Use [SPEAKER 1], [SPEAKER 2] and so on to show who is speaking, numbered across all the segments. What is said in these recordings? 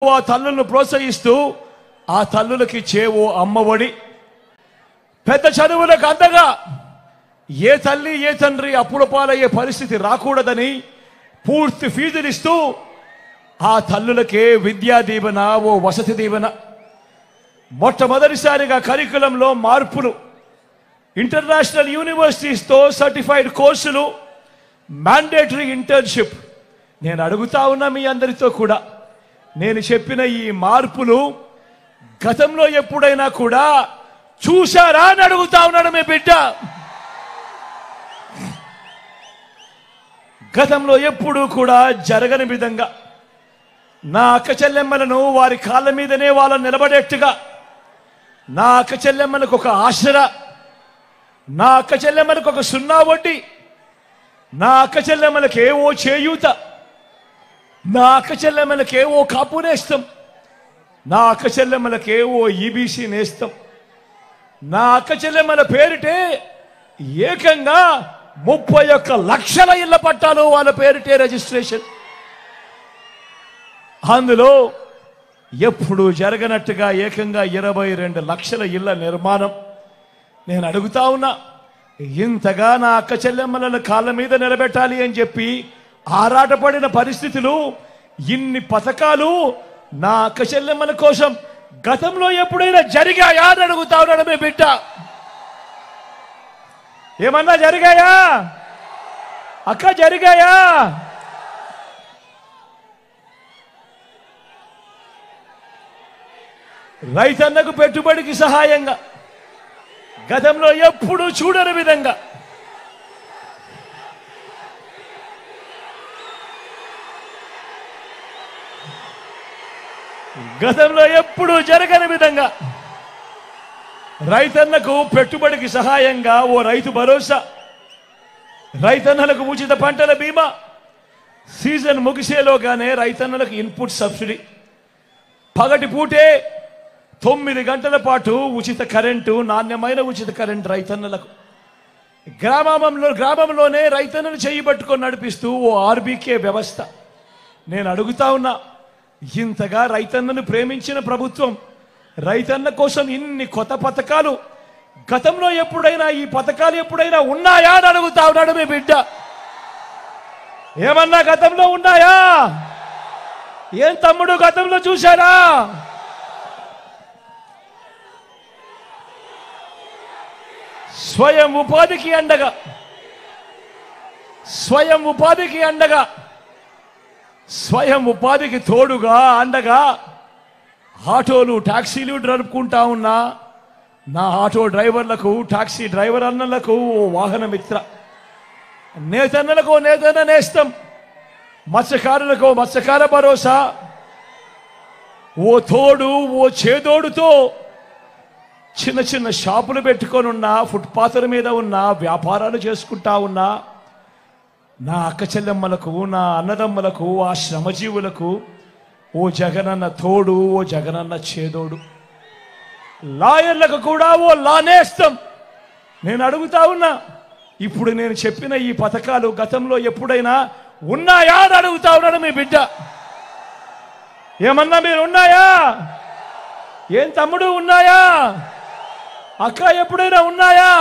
[SPEAKER 1] ఆ తల్లులను ప్రోత్సహిస్తూ ఆ తల్లులకి చేవో అమ్మఒడి, పెద్ద చదువులకు అందగా ఏ తల్లి ఏ తండ్రి అప్పుల పాలయ్యే పరిస్థితి రాకూడదని పూర్తి ఫీజులు ఇస్తూ ఆ తల్లులకే విద్యా దీవెన, ఓ వసతి దీవెన. మొట్టమొదటిసారిగా కరికులంలో మార్పులు, ఇంటర్నేషనల్ యూనివర్సిటీస్తో సర్టిఫైడ్ కోర్సులు, మ్యాండేటరీ ఇంటర్న్షిప్. నేను అడుగుతా ఉన్నా మీ అందరితో కూడా, నేను చెప్పిన ఈ మార్పులు గతంలో ఎప్పుడైనా కూడా చూశారా అని అడుగుతా ఉన్నాడు మీ బిడ్డ. గతంలో ఎప్పుడూ కూడా జరగని విధంగా నా అక్క చెల్లెమ్మలను వారి కాళ్ళ మీదనే వాళ్ళని నిలబడేట్టుగా, నా అక్క చెల్లెమ్మలకు ఒక ఆసరా, నా అక్క చెల్లెమ్మలకు ఒక సున్నా వడ్డీ, నా అక్క చెల్లెమ్మలకి ఏవో చేయూత, నా అక్క చెల్లెమ్మలకి ఏవో కాపు నేస్తం, నా అక్క చెల్లెమ్మలకి ఏవో ఈబీసీ నేస్తం, నా అక్క చెల్లెమ్మల పేరిటే ఏకంగా 31 లక్షల ఇళ్ల పట్టాలు వాళ్ళ పేరిటే రిజిస్ట్రేషన్. అందులో ఎప్పుడు జరగనట్టుగా ఏకంగా 22 లక్షల ఇళ్ల నిర్మాణం. నేను అడుగుతా ఉన్నా, ఇంతగా నా అక్క చెల్లెమ్మలను కాళ్ళ మీద నిలబెట్టాలి అని చెప్పి ఆరాటపడిన పరిస్థితులు, ఇన్ని పథకాలు నా అక్క చెల్లెమ్మల కోసం గతంలో ఎప్పుడైనా జరిగాయా అని అడుగుతా ఉన్నాడు మీ బిడ్డ. ఏమన్నా జరిగాయా అక్క? జరిగాయా? రైతన్నకు పెట్టుబడికి సహాయంగా గతంలో ఎప్పుడు చూడని విధంగా, గతంలో ఎప్పుడు జరగని విధంగా రైతన్నకు పెట్టుబడికి సహాయంగా ఓ రైతు భరోసా, రైతన్నలకు ఉచిత పంటల బీమా, సీజన్ ముగిసేలోగానే రైతన్నలకు ఇన్పుట్ సబ్సిడీ, పగటి పూటే 9 గంటల పాటు ఉచిత కరెంటు, నాణ్యమైన ఉచిత కరెంటు రైతన్నలకు. గ్రామంలోనే రైతన్నలు చేయబట్టుకొని నడిపిస్తూ ఓ ఆర్బీకే వ్యవస్థ. నేను అడుగుతా ఉన్నా, ఇంతగా రైతన్నను ప్రేమించిన ప్రభుత్వం రైతన్న కోసం ఇన్ని కొత్త పథకాలు గతంలో ఎప్పుడైనా, ఈ పథకాలు ఎప్పుడైనా ఉన్నాయా అని అడుగుతా ఉన్నాడు మీ బిడ్డ. ఏమన్నా గతంలో ఉన్నాయా? ఏం తమ్ముడు గతంలో చూశారా? స్వయం ఉపాధికి అండగా, స్వయం ఉపాధికి అండగా, స్వయం ఉపాధికి తోడుగా అండగా ఆటోలు, టాక్సీలు నడుపుకుంటా ఉన్నా నా ఆటో డ్రైవర్లకు, టాక్సీ డ్రైవర్ అన్నలకు ఓ వాహన మిత్ర, నేతన్నలకు నేతన్న నేస్తం, మత్స్యకారులకు మత్స్యకార భరోసా, ఓ తోడు, ఓ చేదోడుతో చిన్న చిన్న షాపులు పెట్టుకొని ఉన్నా, ఫుట్పాత్ల మీద ఉన్న వ్యాపారాలు చేసుకుంటా ఉన్నా నా అక్క చెల్లెమ్మలకు, నా అన్నదమ్మలకు, ఆ శ్రమజీవులకు ఓ జగనన్న తోడు, ఓ జగనన్న చేదోడు. లాయర్లకు కూడా ఓ లానేస్తం. నేను అడుగుతా ఉన్నా, ఇప్పుడు నేను చెప్పిన ఈ పథకాలు గతంలో ఎప్పుడైనా ఉన్నాయా అని అడుగుతా ఉన్నాడు మీ బిడ్డ. ఏమన్నా మీరు ఉన్నాయా? ఏం తమ్ముడు ఉన్నాయా? అక్క ఎప్పుడైనా ఉన్నాయా?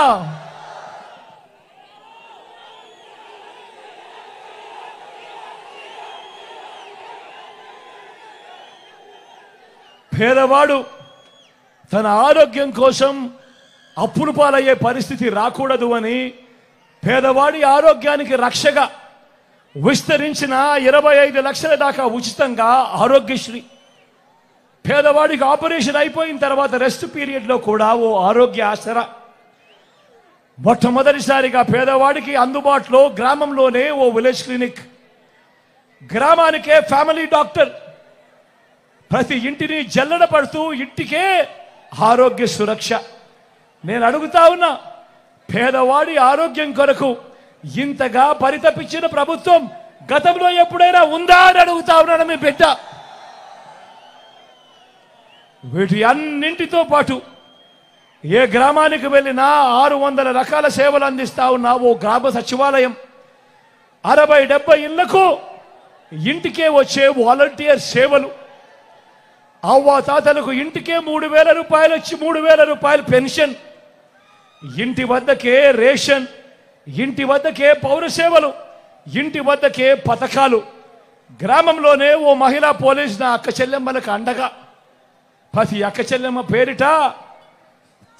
[SPEAKER 1] పేదవాడు తన ఆరోగ్యం కోసం అప్పుల పాలయ్యే పరిస్థితి రాకూడదు అని పేదవాడి ఆరోగ్యానికి రక్షగా విస్తరించిన 25 లక్షల దాకా ఉచితంగా ఆరోగ్యశ్రీ. పేదవాడికి ఆపరేషన్ అయిపోయిన తర్వాత రెస్ట్ పీరియడ్లో కూడా ఓ ఆరోగ్య ఆసరా. మొట్టమొదటిసారిగా పేదవాడికి అందుబాటులో గ్రామంలోనే ఓ విలేజ్ క్లినిక్, గ్రామానికే ఫ్యామిలీ డాక్టర్, ప్రతి ఇంటిని జల్లెడ పడుతూ ఇంటికే ఆరోగ్య సురక్ష. నేను అడుగుతా ఉన్నా, పేదవాడి ఆరోగ్యం కొరకు ఇంతగా పరితపించిన ప్రభుత్వం గతంలో ఎప్పుడైనా ఉందా అని అడుగుతా ఉన్నాను మీ బిడ్డ. వీటి అన్నింటితో పాటు ఏ గ్రామానికి వెళ్ళినా 600 రకాల సేవలు అందిస్తా ఉన్నా ఓ గ్రామ సచివాలయం, 60-70 ఇళ్లకు ఇంటికే వచ్చే వాలంటీర్ సేవలు, అవ్వ తాతలకు ఇంటికే 3,000 రూపాయలు వచ్చి 3,000 రూపాయలు పెన్షన్, ఇంటి వద్దకే రేషన్, ఇంటి వద్దకే పౌర సేవలు, ఇంటి వద్దకే పథకాలు. గ్రామంలోనే ఓ మహిళా పోలీసు నా అక్క చెల్లెమ్మలకు అండగా, ప్రతి అక్క చెల్లెమ్మ పేరిట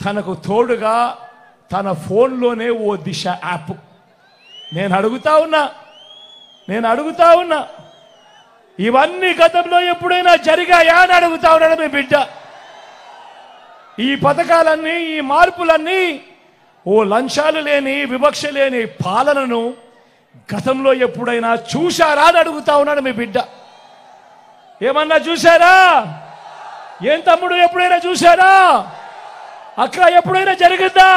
[SPEAKER 1] తనకు తోడుగా తన ఫోన్లోనే ఓ దిశ యాప్. నేను అడుగుతా ఉన్నా ఇవన్నీ గతంలో ఎప్పుడైనా జరిగాయా అని అడుగుతా ఉన్నాడు మీ బిడ్డ. ఈ పథకాలన్నీ, ఈ మార్పులన్నీ ఓ లంచాలు లేని, వివక్ష లేని పాలనను గతంలో ఎప్పుడైనా చూశారా అని అడుగుతా ఉన్నాడు మీ బిడ్డ. ఏమన్నా చూశారా? ఏం తమ్ముడు, ఎప్పుడైనా చూశారా? అక్కడ ఎప్పుడైనా జరిగిందా?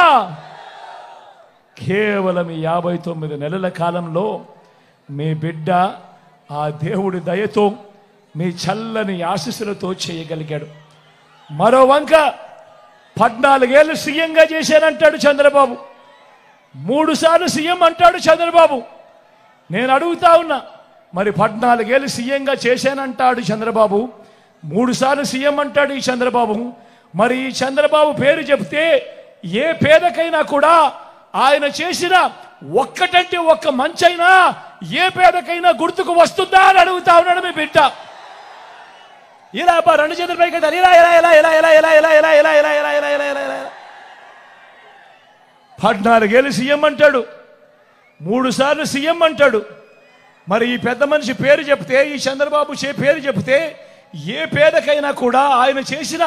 [SPEAKER 1] కేవలం 59 నెలల కాలంలో మీ బిడ్డ ఆ దేవుడి దయతో, మీ చల్లని ఆశీస్సులతో చేయగలిగాడు. మరో వంక 14 ఏళ్ళు సీఎంగా చేశానంటాడు చంద్రబాబు, 3 సార్లు సీఎం అంటాడు చంద్రబాబు. నేను అడుగుతా ఉన్నా, మరి 14 ఏళ్ళు సీఎంగా చేశానంటాడు చంద్రబాబు, 3 సార్లు సీఎం అంటాడు ఈ చంద్రబాబు. మరి ఈ చంద్రబాబు పేరు చెప్తే ఏ పేదకైనా కూడా ఆయన చేసిన ఒక్కటంటే ఒక్క మంచైనా ఏ పేదకైనా గుర్తుకు వస్తుందా అని అడుగుతా ఉన్నాడు మీ బిడ్డ. ఇలా 2 చేతుల పైకి ఇలా ఇలా ఇలా ఇలా ఇలా ఇలా ఇలా ఇలా ఇలా ఇలా ఇలా ఇలా ఇలా ఇలా ఇలా 14 ఏళ్ళు సీఎం అంటాడు, 3 సార్లు సీఎం అంటాడు. మరి ఈ పెద్ద మనిషి పేరు చెప్తే, ఈ చంద్రబాబు పేరు చెప్తే ఏ పేదకైనా కూడా ఆయన చేసిన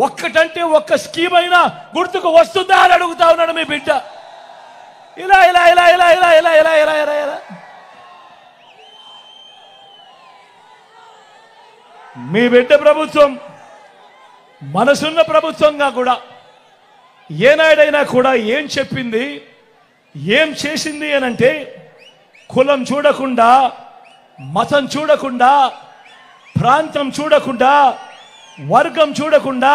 [SPEAKER 1] ఒక్కటంటే ఒక్క స్కీమ్ అయినా గుర్తుకు వస్తుందా అని అడుగుతా ఉన్నాడు మీ బిడ్డ. ఇలా ఇలా ఇలా ఇలా ఇలా ఇలా ఇలా ఇలా ఇలా ఇలా మీ బిడ్డ ప్రభుత్వం మనసున్న ప్రభుత్వంగా కూడా ఏనాడైనా కూడా ఏం చెప్పింది, ఏం చేసింది అనంటే కులం చూడకుండా, మతం చూడకుండా, ప్రాంతం చూడకుండా, వర్గం చూడకుండా,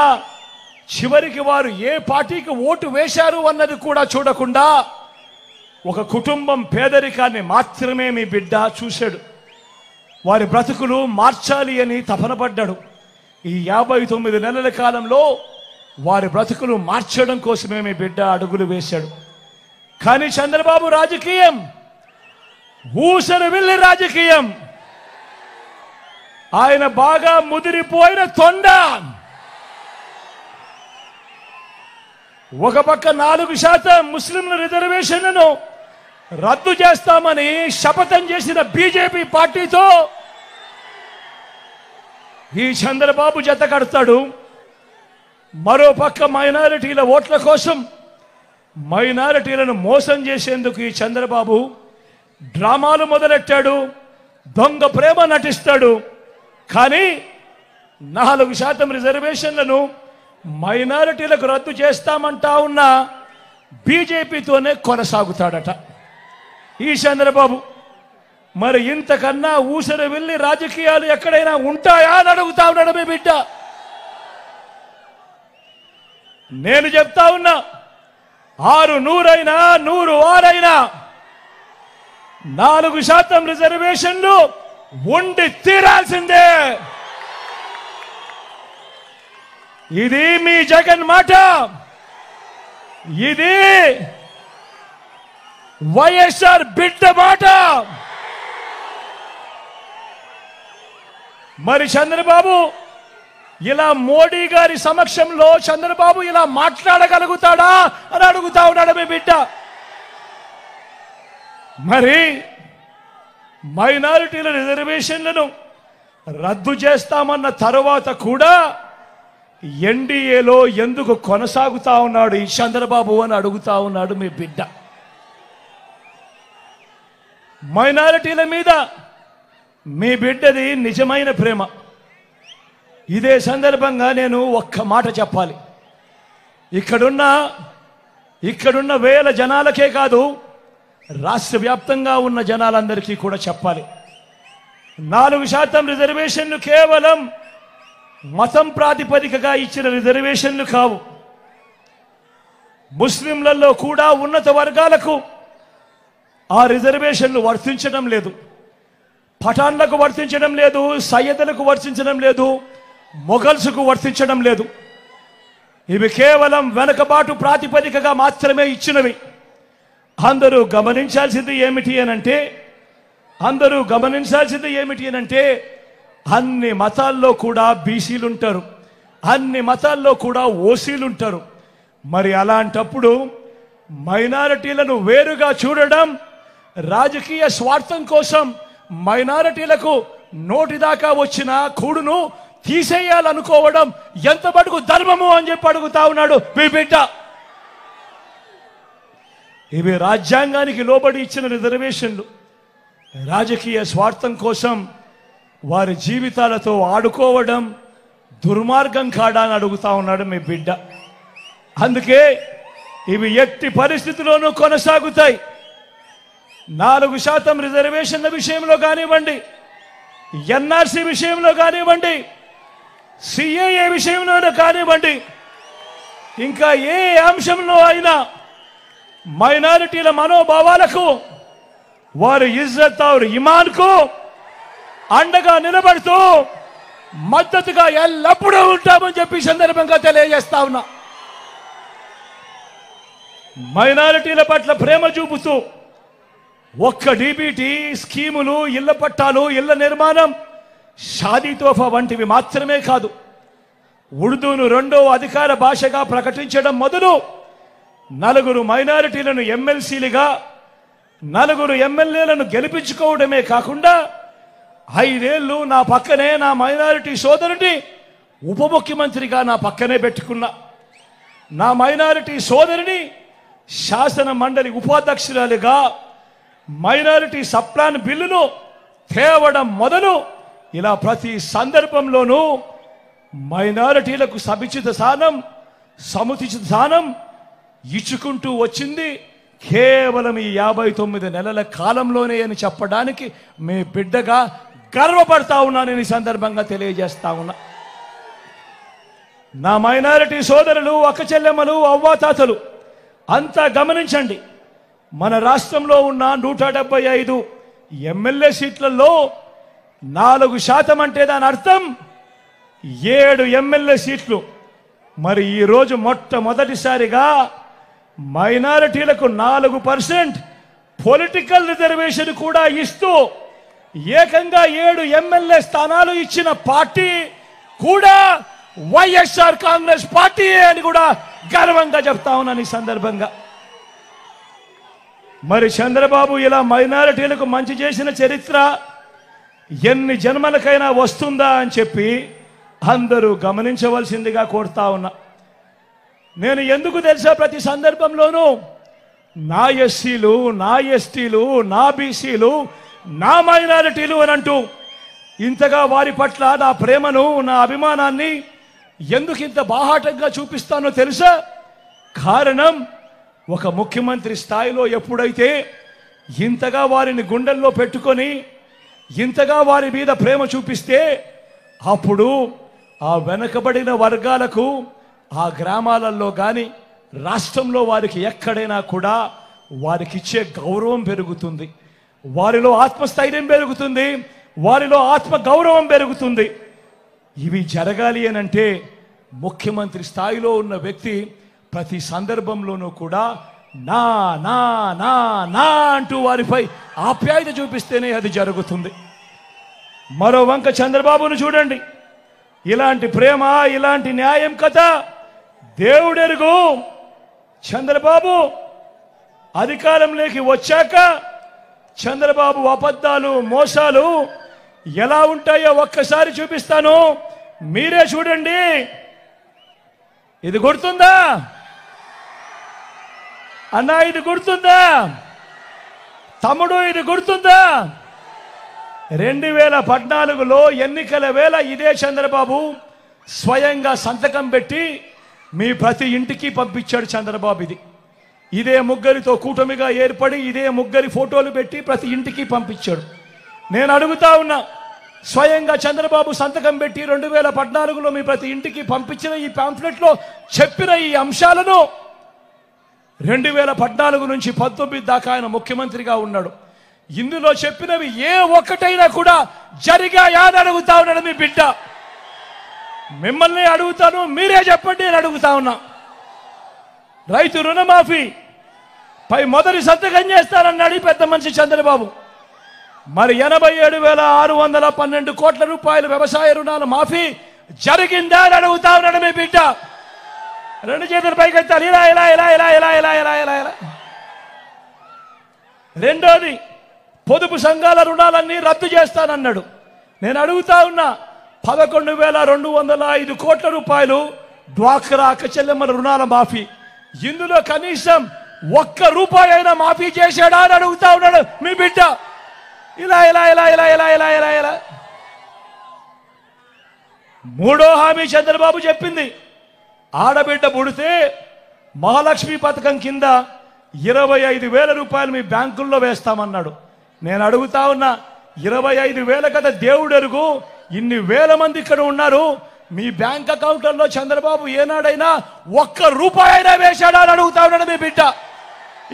[SPEAKER 1] చివరికి వారు ఏ పార్టీకి ఓటు వేశారు అన్నది కూడా చూడకుండా ఒక కుటుంబం పేదరికాన్ని మాత్రమే మీ బిడ్డ చూశాడు. వారి బ్రతుకులు మార్చాలి అని తపన పడ్డాడు. ఈ 59 నెలల కాలంలో వారి బ్రతుకులు మార్చడం కోసమే మీ బిడ్డ అడుగులు వేశాడు. కానీ చంద్రబాబు రాజకీయం ఊసరు వెళ్ళి రాజకీయం. ఆయన బాగా ముదిరిపోయిన తొండ. ఒక పక్క 4% ముస్లింల రిజర్వేషన్లను రద్దు చేస్తామని శపథం చేసిన బీజేపీ పార్టీతో ఈ చంద్రబాబు జత కడతాడు. మరో పక్క మైనారిటీల ఓట్ల కోసం మైనారిటీలను మోసం చేసేందుకు ఈ చంద్రబాబు డ్రామాలు మొదలెట్టాడు, దొంగ ప్రేమ నటిస్తాడు. కానీ 4% రిజర్వేషన్లను మైనారిటీలకు రద్దు చేస్తామంటా ఉన్న బీజేపీతోనే కొనసాగుతాడట ఈ చంద్రబాబు. మరి ఇంతకన్నా ఊసరి వెళ్ళి రాజకీయాలు ఎక్కడైనా ఉంటాయా అని అడుగుతా ఉన్నాడు మీ బిడ్డ. నేను చెప్తా ఉన్నా, 6 100 100 6 4% రిజర్వేషన్లు ఉండి తీరాల్సిందే. ఇది మీ జగన్ మాట, ఇది వైఎస్ఆర్ బిడ్డ మాట. మరి చంద్రబాబు ఇలా మోడీ గారి సమక్షంలో చంద్రబాబు ఇలా మాట్లాడగలుగుతాడా అని అడుగుతా ఉన్నాడు మీ బిడ్డ. మరి మైనారిటీల రిజర్వేషన్లను రద్దు చేస్తామన్న తరువాత కూడా ఎన్డీఏలో ఎందుకు కొనసాగుతా ఉన్నాడు ఈ చంద్రబాబు అని అడుగుతా ఉన్నాడు మీ బిడ్డ. మైనారిటీల మీద మీ బిడ్డది నిజమైన ప్రేమ. ఇదే సందర్భంగా నేను ఒక్క మాట చెప్పాలి. ఇక్కడున్న వేల జనాలకే కాదు, రాష్ట్ర వ్యాప్తంగా ఉన్న జనాలందరికీ కూడా చెప్పాలి. 4% రిజర్వేషన్లు కేవలం మతం ప్రాతిపదికగా ఇచ్చిన రిజర్వేషన్లు కావు. ముస్లింలలో కూడా ఉన్నత వర్గాలకు ఆ రిజర్వేషన్లు వర్తించడం లేదు. పఠాన్లకు వర్తించడం లేదు, సయ్యదులకు వర్తించడం లేదు, మొఘల్స్కు వర్తించడం లేదు. ఇవి కేవలం వెనుకబాటు ప్రాతిపదికగా మాత్రమే ఇచ్చినవి. అందరూ గమనించాల్సింది ఏమిటి అనంటే అన్ని మతాల్లో కూడా బీసీలు ఉంటారు, అన్ని మతాల్లో కూడా ఓసీలు ఉంటారు. మరి అలాంటప్పుడు మైనారిటీలను వేరుగా చూడడం, రాజకీయ స్వార్థం కోసం మైనారిటీలకు నోటిదాకా వచ్చిన కూడును తీసేయాలనుకోవడం ఎంత మటుకు ధర్మము అని చెప్పి అడుగుతా ఉన్నాడు మీ బిడ్డ. ఇవి రాజ్యాంగానికి లోబడి ఇచ్చిన రిజర్వేషన్లు. రాజకీయ స్వార్థం కోసం వారి జీవితాలతో ఆడుకోవడం దుర్మార్గం కాడా అని అడుగుతా ఉన్నాడు మీ బిడ్డ. అందుకే ఇవి ఎట్టి పరిస్థితుల్లోనూ కొనసాగుతాయి. 4% రిజర్వేషన్ల విషయంలో కానివ్వండి, ఎన్ఆర్సీ విషయంలో కానివ్వండి, సిఏఏ విషయంలో కానివ్వండి, ఇంకా ఏ అంశంలో అయినా మైనారిటీల మనోభావాలకు, వారి ఇజ్జత్ और ఇమాన్కు అండగా నిలబడుతూ మద్దతుగా ఎల్లప్పుడూ ఉంటామని చెప్పి సందర్భంగా తెలియజేస్తా ఉన్నా. మైనారిటీల పట్ల ప్రేమ చూపుతూ ఒక్క డీబీటీ స్కీములు, ఇళ్ల పట్టాలు, ఇళ్ల నిర్మాణం, షాదీ తోఫా వంటివి మాత్రమే కాదు, ఉర్దూను 2వ అధికార భాషగా ప్రకటించడం మొదలు 4 మైనారిటీలను ఎమ్మెల్సీలుగా, 4 ఎమ్మెల్యేలను గెలిపించుకోవడమే కాకుండా 5 ఏళ్లు నా పక్కనే నా మైనారిటీ సోదరుని ఉప ముఖ్యమంత్రిగా నా పక్కనే పెట్టుకున్నా. నా మైనారిటీ సోదరిని శాసన మండలి ఉపాధ్యక్షురాలిగా మైనారిటీ సప్లాన్ బిల్లును తేవడం మొదలు ఇలా ప్రతి సందర్భంలోనూ మైనారిటీలకు సముచిత స్థానం ఇచ్చుకుంటూ వచ్చింది కేవలం ఈ 59 నెలల కాలంలోనే అని చెప్పడానికి మీ బిడ్డగా గర్వపడతా ఉన్నాను. ఈ సందర్భంగా తెలియజేస్తా ఉన్నా. నా మైనారిటీ సోదరులు, అక్క చెల్లెమ్మలు, అవ్వాతాతలు అంతా గమనించండి. మన రాష్ట్రంలో ఉన్న 175 ఎమ్మెల్యే సీట్లలో 4% అంటే దాని అర్థం 7 ఎమ్మెల్యే సీట్లు. మరి ఈరోజు మొట్టమొదటిసారిగా మైనారిటీలకు 4% పొలిటికల్ రిజర్వేషన్ కూడా ఇస్తూ ఏకంగా 7 ఎమ్మెల్యే స్థానాలు ఇచ్చిన పార్టీ కూడా వైఎస్ఆర్ కాంగ్రెస్ పార్టీ అని కూడా గర్వంగా చెప్తా ఉన్నాను ఈ సందర్భంగా. మరి చంద్రబాబు ఇలా మైనారిటీలకు మంచి చేసిన చరిత్ర ఎన్ని జన్మలకైనా వస్తుందా అని చెప్పి అందరూ గమనించవలసిందిగా కోరుతా ఉన్నా. నేను ఎందుకు తెలుసా ప్రతి సందర్భంలోనూ నా ఎస్సీలు, నా ఎస్టీలు, నా బీసీలు, నా మైనారిటీలు అని అంటూ ఇంతగా వారి పట్ల నా ప్రేమను, నా అభిమానాన్ని ఎందుకు ఇంత బాహాటంగా చూపిస్తానో తెలుసా? కారణం, ఒక ముఖ్యమంత్రి స్థాయిలో ఎప్పుడైతే ఇంతగా వారిని గుండెల్లో పెట్టుకొని ఇంతగా వారి మీద ప్రేమ చూపిస్తే అప్పుడు ఆ వెనుకబడిన వర్గాలకు ఆ గ్రామాలలో కానీ రాష్ట్రంలో వారికి ఎక్కడైనా కూడా వారికి ఇచ్చే గౌరవం పెరుగుతుంది, వారిలో ఆత్మస్థైర్యం పెరుగుతుంది, వారిలో ఆత్మ గౌరవం పెరుగుతుంది. ఇవి జరగాలి అనంటే ముఖ్యమంత్రి స్థాయిలో ఉన్న వ్యక్తి ప్రతి సందర్భంలోనూ కూడా నా నా నా నా అంటూ వారిపై ఆప్యాయత చూపిస్తేనే అది జరుగుతుంది. మరో వంక చంద్రబాబును చూడండి. ఇలాంటి ప్రేమ, ఇలాంటి న్యాయం కథ దేవుడెరుగు. చంద్రబాబు అధికారంలోకి వచ్చాక చంద్రబాబు అబద్ధాలు, మోసాలు ఎలా ఉంటాయో ఒక్కసారి చూపిస్తాను, మీరే చూడండి. ఇది గుర్తుందా అన్నా? ఇది గుర్తుందా తమ్ముడు? ఇది గుర్తుందా? 2014లో ఎన్నికల వేళ ఇదే చంద్రబాబు స్వయంగా సంతకం పెట్టి మీ ప్రతి ఇంటికి పంపించాడు చంద్రబాబు. ఇదే ముగ్గురితో కూటమిగా ఏర్పడి ఇదే ముగ్గురి ఫోటోలు పెట్టి ప్రతి ఇంటికి పంపించాడు. నేను అడుగుతా ఉన్నా, స్వయంగా చంద్రబాబు సంతకం పెట్టి 2014లో మీ ప్రతి ఇంటికి పంపించిన ఈ పాంఫ్లెట్లో చెప్పిన ఈ అంశాలను 2014 నుంచి 19 దాకా ఆయన ముఖ్యమంత్రిగా ఉన్నాడు. ఇందులో చెప్పినవి ఏ ఒక్కటైనా కూడా జరిగాయా అని అడుగుతా ఉన్నాడు మీ బిడ్డ. మిమ్మల్ని అడుగుతాను, మీరే చెప్పండి. నేను అడుగుతా ఉన్నా, రైతు రుణమాఫీ పై మొదటి సంతకం చేస్తానన్నాడు పెద్ద మనిషి చంద్రబాబు. మరి 87,612 కోట్ల రూపాయలు వ్యవసాయ రుణాలు మాఫీ జరిగిందా అని అడుగుతా ఉన్నాడు మీ బిడ్డ. రెండు చేతులు పైకెత్తాలి, ఇలా ఇలా ఇలా ఇలా ఇలా ఇలా ఇలా ఇలా ఇలా. రెండోది, పొదుపు సంఘాల రుణాలన్నీ రద్దు చేస్తానన్నాడు. నేను అడుగుతా ఉన్నా, 11,205 కోట్ల రూపాయలు డ్వాక్రా అక్కచెల్లెమ్మల రుణాల మాఫీ, ఇందులో కనీసం 1 రూపాయి అయినా మాఫీ చేశాడా అని అడుగుతా ఉన్నాడు మీ బిడ్డ. ఇలా ఇలా ఇలా ఇలా ఇలా ఇలా ఇలా ఇలా. మూడో హామీ చంద్రబాబు చెప్పింది, ఆడబిడ్డ పుడితే మహాలక్ష్మి పథకం కింద 25,000 రూపాయలు మీ బ్యాంకుల్లో వేస్తామన్నాడు. నేను అడుగుతా ఉన్నా, 25,000 కదా దేవుడు ఎరుగు, ఇన్ని వేల మంది ఇక్కడ ఉన్నారు, మీ బ్యాంక్ అకౌంట్లలో చంద్రబాబు ఏనాడైనా 1 రూపాయి అయినా వేశాడా అని అడుగుతా ఉన్నాడు మీ బిడ్డ.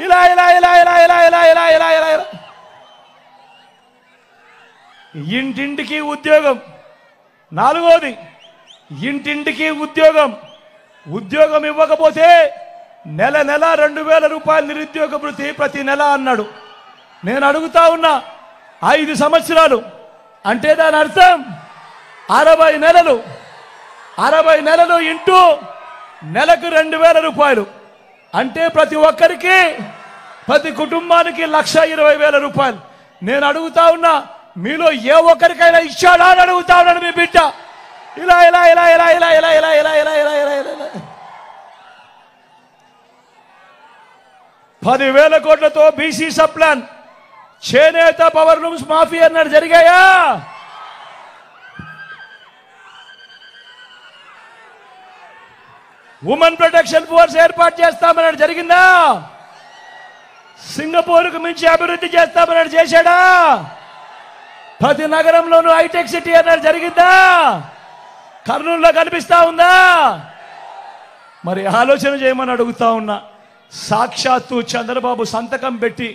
[SPEAKER 1] ఇలా ఇలా ఇలా ఇలా ఇలా ఇలా ఇలా ఇలా ఇలా ఇలా. ఇంటింటికి ఉద్యోగం. నాలుగోది, ఇంటింటికి ఉద్యోగం. ఉద్యోగం ఇవ్వకపోతే నెల 2,000 రూపాయలు నిరుద్యోగ భృతి ప్రతి నెల అన్నాడు. నేను అడుగుతా ఉన్నా, 5 సంవత్సరాలు అంటే దాని అర్థం 60 నెలలు. 60 నెలలు ఇంటూ నెలకు 2,000 రూపాయలు అంటే ప్రతి ఒక్కరికి, ప్రతి కుటుంబానికి 1,20,000 రూపాయలు. నేను అడుగుతా ఉన్నా, మీలో ఏ ఒక్కరికైనా ఇచ్చాడా అని అడుగుతా ఉన్నాడు మీ బిడ్డ. ఇలా ఇలా ఇలా ఇలా ఇలా ఇలా ఇలా ఇలా ఇలా ఇలా ఇలా ఇలా. 10,000 కోట్లతో బీసీ సప్లాన్, చేనేత పవర్ లూమ్స్ మాఫీ అన్నాడు, జరిగాయా? ఉమెన్ ప్రొటెక్షన్ ఫోర్స్ ఏర్పాటు చేస్తామన్నాడు, జరిగిందా? సింగపూర్కు మించి అభివృద్ధి చేస్తామన్నాడు, చేశాడా? ప్రతి నగరంలోనూ హైటెక్ సిటీ అన్నాడు, జరిగిందా? కర్నూలులో కనిపిస్తా ఉందా? మరి ఆలోచన చేయమని అడుగుతా ఉన్నా. సాక్షాత్తు చంద్రబాబు సంతకం పెట్టి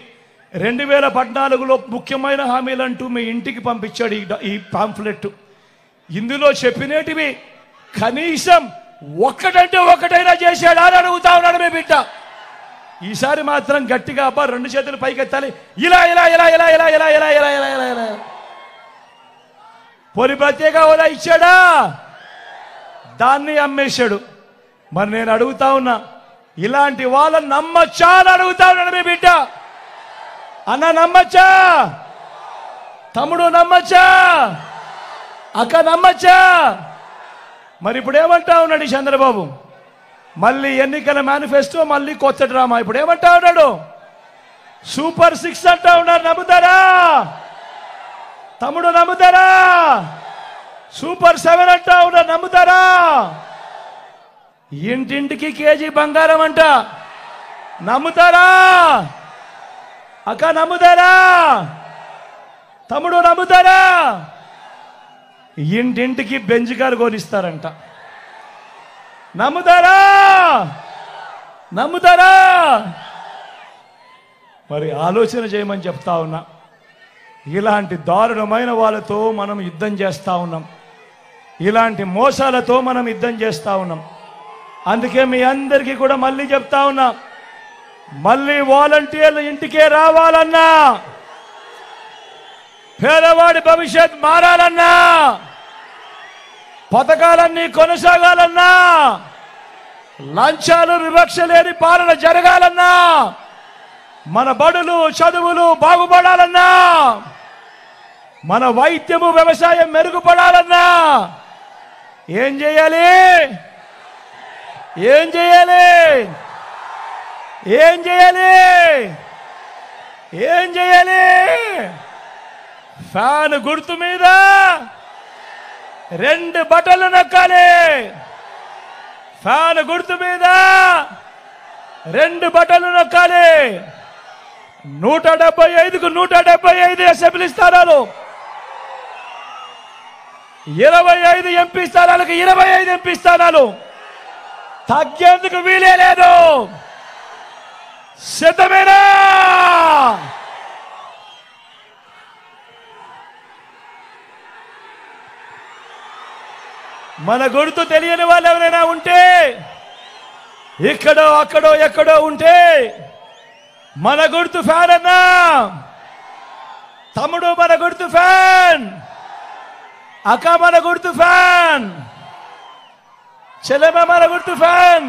[SPEAKER 1] 2014లో ముఖ్యమైన హామీలంటూ మీ ఇంటికి పంపించాడు ఈ పాంఫ్లెట్. ఇందులో చెప్పినటివి కనీసం ఒక్కటంటే ఒక్కటైనా చేశాడా అని అడుగుతా ఉన్నాడు మీ బిడ్డ. ఈసారి మాత్రం గట్టిగా అబ్బా 2 చేతులు పైకెత్తాలి. ఇలా ఇలా ఇలా ఇలా ఇలా ఇలా ఇలా ఇలా ఇలా ఇలా ఇలా. పోనీ ప్రత్యేక హోదా ఇచ్చాడా? దాన్ని అమ్మేశాడు. మరి నేను అడుగుతా ఉన్నా, ఇలాంటి వాళ్ళని నమ్మచ్చా అని అడుగుతా ఉన్నాడు మీ బిడ్డ. అన్న నమ్మచ్చా? తమ్ముడు నమ్మచ్చా? అక్క నమ్మచ్చా? మరి ఇప్పుడు ఏమంటా ఉన్నాడు చంద్రబాబు? మళ్ళీ ఎన్నికల మేనిఫెస్టో, మళ్ళీ కొత్త డ్రామా. ఇప్పుడు ఏమంటా ఉన్నాడు? సూపర్ 6 అంటా ఉన్నారు, నమ్ముతారా? తమ్ముడు నమ్ముతారా? సూపర్ 7 అంటా ఉన్నారు, నమ్ముతారా? ఇంటింటికి కేజీ బంగారం అంట, నమ్ముతారా? అక్క నమ్ముతారా? తమ్ముడు నమ్ముతారా? ఇంటింటికి బెంజ్ కారు కొనిస్తారంట, నమ్ముతారా? నమ్ముతారా? మరి ఆలోచన చేయమని చెప్తా ఉన్నా. ఇలాంటి దారుణమైన వాళ్ళతో మనం యుద్ధం చేస్తా ఉన్నాం, ఇలాంటి మోసాలతో మనం యుద్ధం చేస్తా ఉన్నాం. అందుకే మీ అందరికీ కూడా మళ్ళీ చెప్తా ఉన్నా, మళ్ళీ వాలంటీర్లు ఇంటికే రావాలన్నా, పేదవాడి భవిష్యత్ మారాలన్నా, పథకాలన్నీ కొనసాగాలన్నా, లంచాలు వివక్ష లేని పాలన జరగాలన్నా, మన బడులు చదువులు బాగుపడాలన్నా, మన వైద్యము వ్యవసాయం మెరుగుపడాలన్నా ఏం చేయాలి? ఏం చేయాలి? ఏం చేయాలి? ఏం చేయాలి? ఫ్యాన్ గుర్తు మీద 2 బటన్లు నొక్కాలి. ఫ్యాన్ గుర్తు మీద 2 బటన్లు నొక్కాలి. 175కు 175 అసెంబ్లీ స్థానాలు, 25 ఎంపీ స్థానాలకు 25 ఎంపీ స్థానాలు, తగ్గేందుకు వీలే లేదు. సిద్ధమేనా? మన గుర్తు తెలియని వాళ్ళు ఎవరైనా ఉంటే, ఇక్కడో అక్కడో ఎక్కడో ఉంటే, మన గుర్తు ఫ్యాన్ అన్నా, తమ్ముడు మన గుర్తు ఫ్యాన్, అక్క మన గుర్తు ఫ్యాన్, చెల్లెమ్మ మన గుర్తు ఫ్యాన్,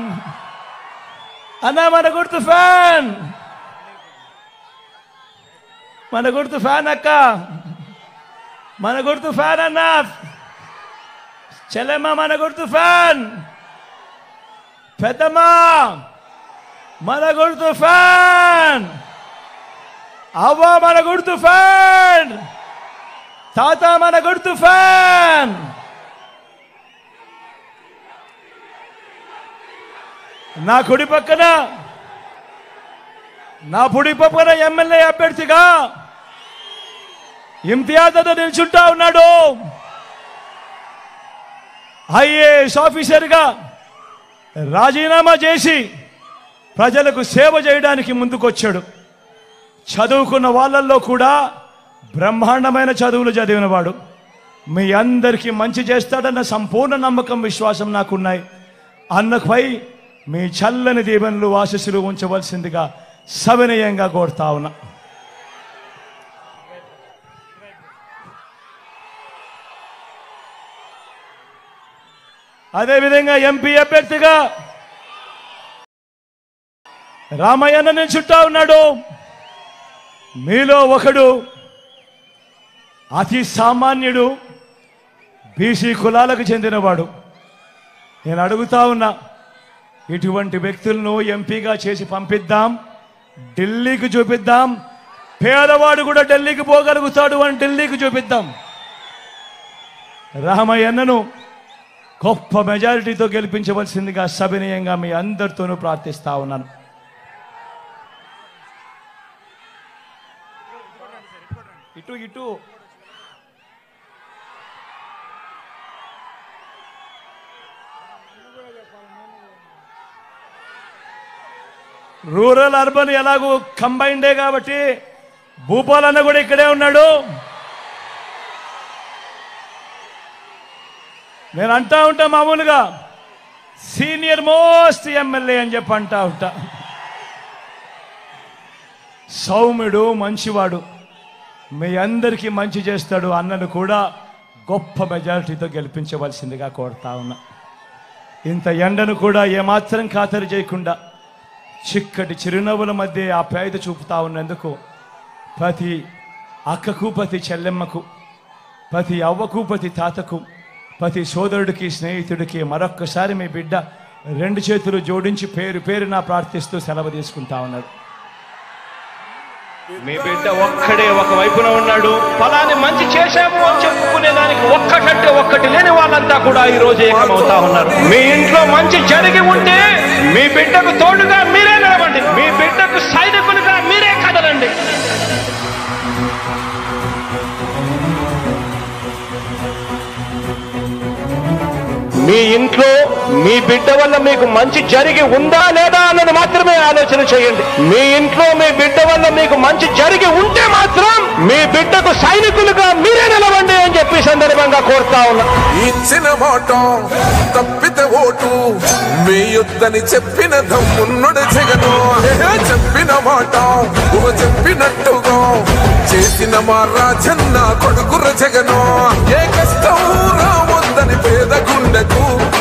[SPEAKER 1] అన్న మన గుర్తు ఫ్యాన్, మన గుర్తు ఫ్యాన్ అక్క, మన గుర్తు ఫ్యాన్ అన్న, చెల్లెమ్మ మన గుర్తు ఫ్యాన్, పెద్దమ్మ మన గుర్తు ఫ్యాన్, అవ్వ మన గుర్తు ఫ్యాన్, తాత మన గుర్తు ఫ్యాన్. నా కుడి పక్కన ఎమ్మెల్యే అభ్యర్థిగా ఇమ్తియాజ్ నిల్చుంటా ఉన్నాడు. ఐఏఎస్ ఆఫీసర్గా రాజీనామా చేసి ప్రజలకు సేవ చేయడానికి ముందుకొచ్చాడు. చదువుకున్న వాళ్ళల్లో కూడా బ్రహ్మాండమైన చదువులు చదివినవాడు. మీ అందరికీ మంచి చేస్తాడన్న సంపూర్ణ నమ్మకం, విశ్వాసం నాకున్నాయి. అన్నపై మీ చల్లని దీవెనలు, ఆశీస్సులు ఉంచవలసిందిగా సవినయంగా కోరుతా ఉన్నా. అదేవిధంగా ఎంపీ అభ్యర్థిగా రామయ్యన్న నిల్చుంటా ఉన్నాడు. మీలో ఒకడు అతి సామాన్యుడు, బీసీ కులాలకు చెందినవాడు. నేను అడుగుతా ఉన్నా, ఇటువంటి వ్యక్తులను ఎంపీగా చేసి పంపిద్దాం, ఢిల్లీకి చూపిద్దాం. పేదవాడు కూడా ఢిల్లీకి పోగలుగుతాడు అని ఢిల్లీకి చూపిద్దాం. రామయ్యన్నను గొప్ప మెజారిటీతో గెలిపించవలసిందిగా సవినయంగా మీ అందరితోనూ ప్రార్థిస్తా ఉన్నాను. ఇటు రూరల్ అర్బన్ ఎలాగూ కంబైండే కాబట్టి భూపాల్ అన్న కూడా ఇక్కడే ఉన్నాడు. నేను అంటా ఉంటా, మామూలుగా సీనియర్ మోస్ట్ ఎమ్మెల్యే అని చెప్పి అంటా ఉంటా. సౌమ్యుడు, మంచివాడు, మీ అందరికీ మంచి చేస్తాడు. అన్నను కూడా గొప్ప మెజారిటీతో గెలిపించవలసిందిగా కోరుతా ఉన్నా. ఇంత ఎండను కూడా ఏమాత్రం ఖాతరు చేయకుండా చిక్కటి చిరునవ్వుల మధ్య ఆప్యాయత చూపుతా ఉన్నందుకు ప్రతి అక్కకు, ప్రతి చెల్లెమ్మకు, ప్రతి అవ్వకు, ప్రతి తాతకు, ప్రతి సోదరుడికి, స్నేహితుడికి మరొక్కసారి మీ బిడ్డ రెండు చేతులు జోడించి పేరు పేరున ప్రార్థిస్తూ సెలవు తీసుకుంటా ఉన్నాడు.
[SPEAKER 2] మీ బిడ్డ ఒక్కడే ఒక వైపున ఉన్నాడు. ఫలాన్ని మంచి చేశాము అని చెప్పుకునే దానికి ఒక్కటంటే ఒక్కటి లేని వాళ్ళంతా కూడా ఈ రోజు ఏకమవుతా ఉన్నారు. మీ ఇంట్లో మంచి జరిగి ఉంటే మీ బిడ్డకు తోడుగా మీరే నిలబండి, మీ బిడ్డకు సైనికులుగా మీరే కదలండి. మీ ఇంట్లో మీ బిడ్డ వల్ల మీకు మంచి జరిగి ఉందా లేదా అన్నది మాత్రమే ఆలోచన చేయండి. మీ ఇంట్లో మీ బిడ్డ వల్ల మీకు మంచి జరిగి ఉంటే మాత్రం మీ బిడ్డకు సైనికులుగా మీరే నిలవండి అని చెప్పి సందర్భంగా కోరుతా ఉన్నా.
[SPEAKER 3] ఇచ్చిన మాట తప్పితే ఓటు మీ యుద్ధని చెప్పిన దమ్మున్నడు జగను. చెప్పిన మాట చెప్పినట్టుగా చేసిన మా రాజన్న కొడుకుర జగను. ఏ కష్టం రావద్దని పేద గుండెకు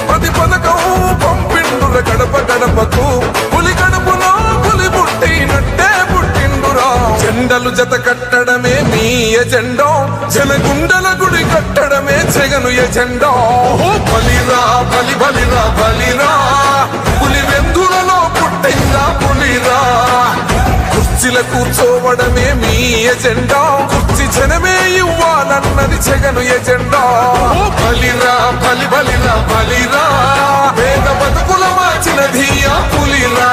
[SPEAKER 3] ప్రతి పథకం పంపిండుర గడప గడపకు. పులి గడపలో పులి పుట్టినట్టే పుట్టిండురా. జెండలు జత కట్టడమే మీ ఎజెండా, జనగుండల గుడి కట్టడమే జగను ఎజెండా. బలిరా బలి బలిరా బలిరా, పులి వెందులలో పుట్టిందా పులిరా. కుర్చీల కూర్చోవడమే మీ ఎజెండా, కుర్చీ జనమే ఇవ్వాలన్నది జగను ఎజెండా. బలిరా బలి బలిరా బలిరా, పేద బతుకుల మార్చినది ఆ పులిరా.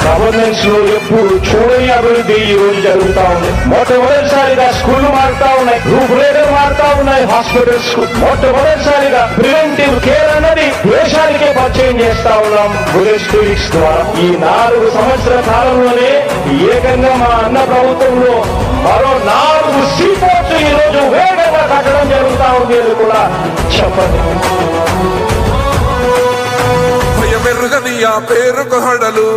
[SPEAKER 2] గవర్నెన్స్ లో ఎప్పుడు చూడని అభివృద్ధి ఈ రోజు జరుగుతా ఉంది. మొట్టమొదటిసారిగా స్కూళ్లు మారుతా ఉన్నాయి, రూపురేఖలు మారుతా ఉన్నాయి. హాస్పిటల్స్ కు మొట్టమొదటిసారిగా ప్రివెంటివ్ కేర్ అన్నది దేశానికే చేంజ్ చేస్తా ఉన్నాం బుల్లెట్ స్పీడ్స్ ద్వారా. ఈ 4 సంవత్సరాల కాలంలోనే ఏకంగా మా అన్న ప్రభుత్వంలో మరో 4 సీపోర్ట్స్ ఈ రోజు వేగంగా కట్టడం జరుగుతా ఉంది అని కూడా చెప్పండి.
[SPEAKER 3] భయమెరుగని ఆ పేరుకు హడలు